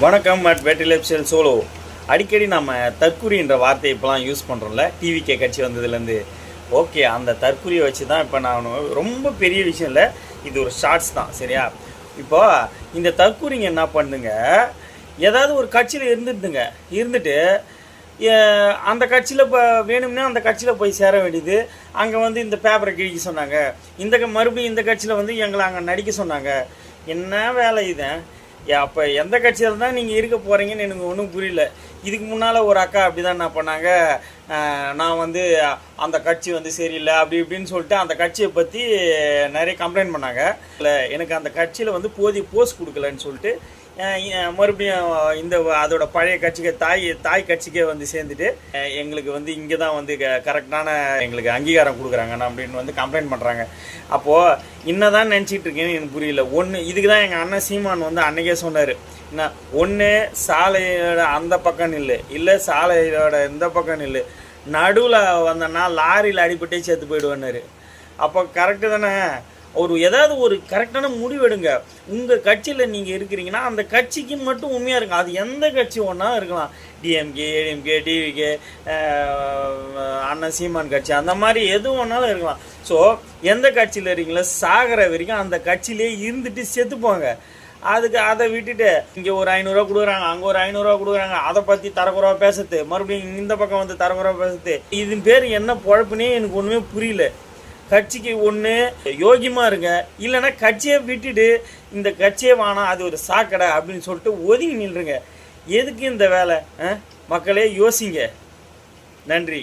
வணக்கம் at battery life style solo. அடிக்கடி நம்ம தற்குறின்ற வார்த்தையை இப்போலாம் யூஸ் பண்ணுறோம்ல, டிவிகே கட்சி வந்ததுலேருந்து. ஓகே, அந்த தற்குறியை வச்சு தான் இப்போ நான் ரொம்ப பெரிய விஷயம் இல்லை, இது ஒரு ஷார்ட்ஸ் தான், சரியா? இப்போ இந்த தற்குறிங்க என்ன பண்ணுங்க, ஏதாவது ஒரு கட்சியில் இருந்துட்டு அந்த கட்சியில் இப்போ வேணும்னா அந்த கட்சியில் போய் சேர வேண்டியது. அங்கே வந்து இந்த பேப்பரை கிழிக்க சொன்னாங்க, மறுபடியும் இந்த கட்சியில் வந்து எங்களை அங்கே நடிக்க சொன்னாங்க. என்ன வேலை இது? அப்போ எந்த கட்சியில் தான் நீங்கள் இருக்க போகிறீங்கன்னு எனக்கு ஒன்றும் புரியல. இதுக்கு முன்னால் ஒரு அக்கா அப்படி தான் என்ன பண்ணாங்க, நான் வந்து அந்த கட்சி வந்து சரியில்லை அப்படி இப்படின்னு சொல்லிட்டு அந்த கட்சியை பற்றி நிறைய கம்ப்ளைண்ட் பண்ணாங்க. இல்லை, எனக்கு அந்த கட்சியில் வந்து போதிய போஸ்ட் கொடுக்கலன்னு சொல்லிட்டு மறுபடியும் இந்த அதோட பழைய கட்சிக்கு தாய் கட்சிக்கே வந்து சேர்ந்துட்டு எங்களுக்கு வந்து இங்கே தான் வந்து கரெக்டான எங்களுக்கு அங்கீகாரம் கொடுக்குறாங்க அப்படின்னு வந்து கம்ப்ளைண்ட் பண்ணுறாங்க. அப்போது என்னதான் நினச்சிட்டு இருக்கேன்னு எனக்கு புரியல. இதுக்கு தான் எங்கள் அண்ணன் சீமான் வந்து அன்னைக்கே சொன்னார், என்ன ஒன்று சாலையோட அந்த பக்கம் இல்லை சாலையோட இந்த பக்கம் நடுவில் வந்தோன்னா லாரியில் அடிபட்டே சேர்த்து போயிடுவேன்னாரு. அப்போ கரெக்டு தானே? ஏதாவது ஒரு கரெக்டான முடிவு எடுங்க. உங்கள் கட்சியில் நீங்கள் இருக்கிறீங்கன்னா அந்த கட்சிக்கு மட்டும் உண்மையாக இருங்க. அது எந்த கட்சி ஒன்றா இருக்கலாம், டிஎம்கே, ஏடிஎம்கே, டிவிகே, அண்ணன் சீமான் கட்சி, அந்த மாதிரி எது ஒன்றாலும் இருக்கலாம். ஸோ எந்த கட்சியில் இருக்கீங்களோ சாகிற வரைக்கும் அந்த கட்சியிலே இருந்துட்டு செத்துப்போங்க. அதை விட்டுட்டு இங்கே ஒரு 500 கொடுக்குறாங்க, அங்கே ஒரு 500 கொடுக்குறாங்க, அதை பற்றி தரக்குறவா பேசுறது, மறுபடியும் இந்த பக்கம் வந்து தரக்குறவா பேசுறது. இது பேர் என்ன பொழப்புனே எனக்கு ஒன்றுமே புரியல. கட்சிக்கு ஒன்று யோகியமாக இருங்க, இல்லைன்னா கட்சியை விட்டுட்டு இந்த கட்சியே வேணாம், அது ஒரு சாக்கடை அப்படின்னு சொல்லிட்டு ஒதுங்கி நின்றுங்க. எதுக்கு இந்த வேலை? மக்களே யோசிங்க. நன்றி.